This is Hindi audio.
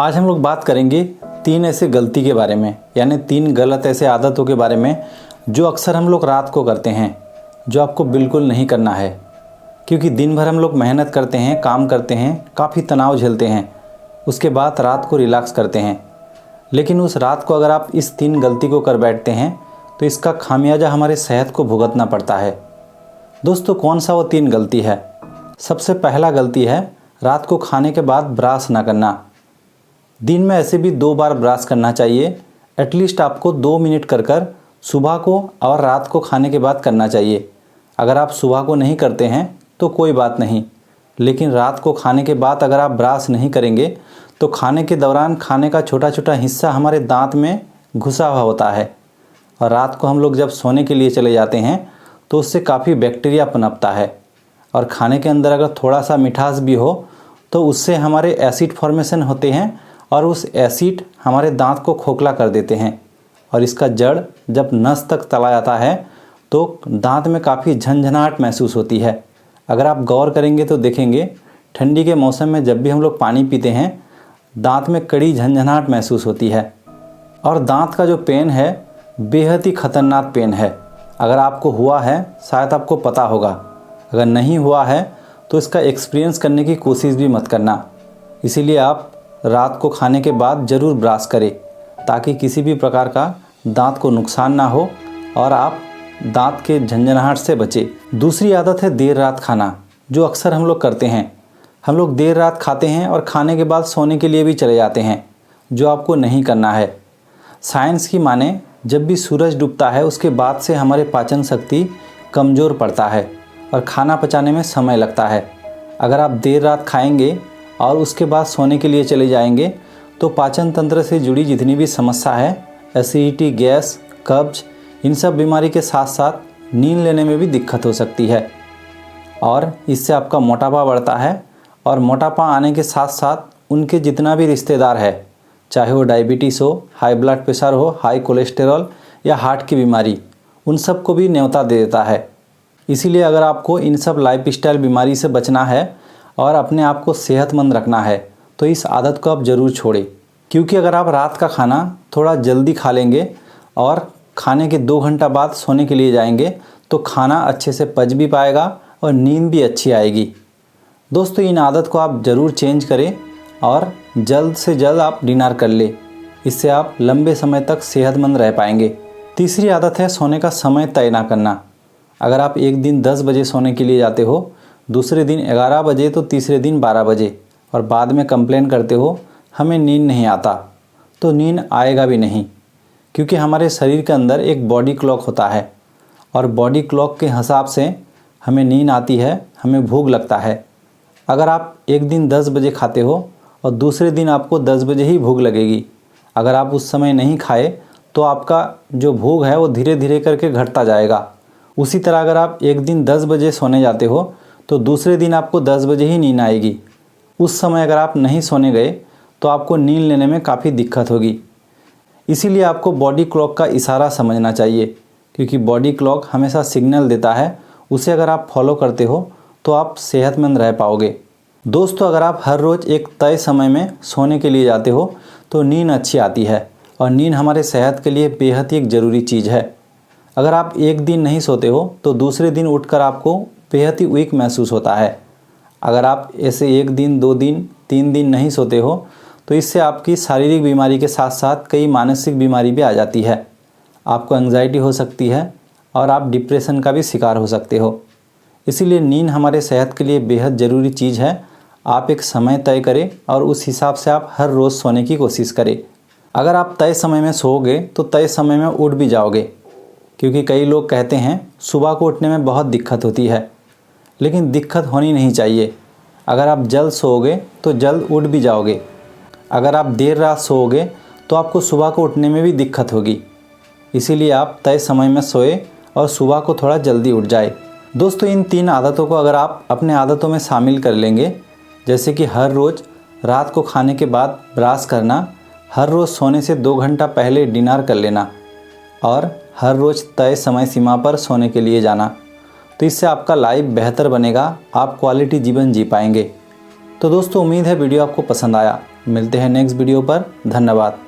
आज हम लोग बात करेंगे 3 ऐसे गलती के बारे में, यानी 3 गलत ऐसे आदतों के बारे में जो अक्सर हम लोग रात को करते हैं, जो आपको बिल्कुल नहीं करना है। क्योंकि दिन भर हम लोग मेहनत करते हैं, काम करते हैं, काफ़ी तनाव झेलते हैं, उसके बाद रात को रिलैक्स करते हैं। लेकिन उस रात को अगर आप इस 3 गलती को कर बैठते हैं तो इसका खामियाजा हमारे सेहत को भुगतना पड़ता है। दोस्तों, कौन सा वो 3 गलती है? सबसे पहला गलती है रात को खाने के बाद ब्रश ना करना। दिन में ऐसे भी 2 बार ब्रश करना चाहिए। एटलीस्ट आपको 2 मिनट कर सुबह को और रात को खाने के बाद करना चाहिए। अगर आप सुबह को नहीं करते हैं तो कोई बात नहीं, लेकिन रात को खाने के बाद अगर आप ब्रश नहीं करेंगे तो खाने के दौरान खाने का छोटा छोटा हिस्सा हमारे दांत में घुसा हुआ होता है, और रात को हम लोग जब सोने के लिए चले जाते हैं तो उससे काफ़ी बैक्टीरिया पनपता है, और खाने के अंदर अगर थोड़ा सा मिठास भी हो तो उससे हमारे एसिड फॉर्मेशन होते हैं, और उस एसिड हमारे दांत को खोखला कर देते हैं, और इसका जड़ जब नस तक चला जाता है तो दांत में काफ़ी झंझनाहट महसूस होती है। अगर आप गौर करेंगे तो देखेंगे ठंडी के मौसम में जब भी हम लोग पानी पीते हैं दांत में कड़ी झंझनाहट महसूस होती है, और दांत का जो पेन है बेहद ही ख़तरनाक पेन है। अगर आपको हुआ है शायद आपको पता होगा, अगर नहीं हुआ है तो इसका एक्सपीरियंस करने की कोशिश भी मत करना। इसीलिए आप रात को खाने के बाद ज़रूर ब्रश करें, ताकि किसी भी प्रकार का दांत को नुकसान ना हो और आप दांत के झंझनाहट से बचें। दूसरी आदत है देर रात खाना, जो अक्सर हम लोग करते हैं। हम लोग देर रात खाते हैं और खाने के बाद सोने के लिए भी चले जाते हैं, जो आपको नहीं करना है। साइंस की माने जब भी सूरज डूबता है उसके बाद से हमारे पाचन शक्ति कमज़ोर पड़ता है और खाना पचाने में समय लगता है। अगर आप देर रात खाएंगे और उसके बाद सोने के लिए चले जाएंगे तो पाचन तंत्र से जुड़ी जितनी भी समस्या है, एसिडिटी, गैस, कब्ज, इन सब बीमारी के साथ साथ नींद लेने में भी दिक्कत हो सकती है, और इससे आपका मोटापा बढ़ता है। और मोटापा आने के साथ साथ उनके जितना भी रिश्तेदार है, चाहे वो डायबिटीज़ हो, हाई ब्लड प्रेशर हो, हाई कोलेस्टेरॉल या हार्ट की बीमारी, उन सब को भी न्योता दे देता है। इसीलिए अगर आपको इन सब लाइफस्टाइल बीमारी से बचना है और अपने आप को सेहतमंद रखना है तो इस आदत को आप ज़रूर छोड़ें। क्योंकि अगर आप रात का खाना थोड़ा जल्दी खा लेंगे और खाने के 2 घंटा बाद सोने के लिए जाएंगे तो खाना अच्छे से पच भी पाएगा और नींद भी अच्छी आएगी। दोस्तों, इन आदत को आप ज़रूर चेंज करें और जल्द से जल्द आप डिनर कर लें। इससे आप लंबे समय तक सेहतमंद रह पाएंगे। तीसरी आदत है सोने का समय तय ना करना। अगर आप एक दिन 10 बजे सोने के लिए जाते हो, दूसरे दिन 11 बजे तो तीसरे दिन 12 बजे, और बाद में कंप्लेन करते हो हमें नींद नहीं आता, तो नींद आएगा भी नहीं। क्योंकि हमारे शरीर के अंदर एक बॉडी क्लॉक होता है, और बॉडी क्लॉक के हिसाब से हमें नींद आती है, हमें भूख लगता है। अगर आप एक दिन 10 बजे खाते हो और दूसरे दिन आपको 10 बजे ही भूख लगेगी, अगर आप उस समय नहीं खाए तो आपका जो भूख है वो धीरे धीरे करके घटता जाएगा। उसी तरह अगर आप एक दिन 10 बजे सोने जाते हो तो दूसरे दिन आपको 10 बजे ही नींद आएगी। उस समय अगर आप नहीं सोने गए तो आपको नींद लेने में काफ़ी दिक्कत होगी। इसीलिए आपको बॉडी क्लॉक का इशारा समझना चाहिए, क्योंकि बॉडी क्लॉक हमेशा सिग्नल देता है। उसे अगर आप फॉलो करते हो तो आप सेहतमंद रह पाओगे। दोस्तों, अगर आप हर रोज़ एक तय समय में सोने के लिए जाते हो तो नींद अच्छी आती है, और नींद हमारे सेहत के लिए बेहद ही एक ज़रूरी चीज़ है। अगर आप एक दिन नहीं सोते हो तो दूसरे दिन उठकर आपको बेहद ही वीक महसूस होता है। अगर आप ऐसे 1 दिन, 2 दिन, 3 दिन नहीं सोते हो तो इससे आपकी शारीरिक बीमारी के साथ साथ कई मानसिक बीमारी भी आ जाती है। आपको एंग्जाइटी हो सकती है और आप डिप्रेशन का भी शिकार हो सकते हो। इसीलिए नींद हमारे सेहत के लिए बेहद ज़रूरी चीज़ है। आप एक समय तय करें और उस हिसाब से आप हर रोज़ सोने की कोशिश करें। अगर आप तय समय में सोओगे तो तय समय में उठ भी जाओगे, क्योंकि कई लोग कहते हैं सुबह को उठने में बहुत दिक्कत होती है, लेकिन दिक्कत होनी नहीं चाहिए। अगर आप जल्द सोओगे तो जल्द उठ भी जाओगे। अगर आप देर रात सोओगे तो आपको सुबह को उठने में भी दिक्कत होगी। इसीलिए आप तय समय में सोए और सुबह को थोड़ा जल्दी उठ जाए। दोस्तों, इन 3 आदतों को अगर आप अपने आदतों में शामिल कर लेंगे, जैसे कि हर रोज़ रात को खाने के बाद ब्रश करना, हर रोज़ सोने से 2 घंटा पहले डिनर कर लेना, और हर रोज़ तय समय सीमा पर सोने के लिए जाना, तो इससे आपका लाइफ बेहतर बनेगा, आप क्वालिटी जीवन जी पाएंगे। तो दोस्तों, उम्मीद है वीडियो आपको पसंद आया। मिलते हैं नेक्स्ट वीडियो पर। धन्यवाद।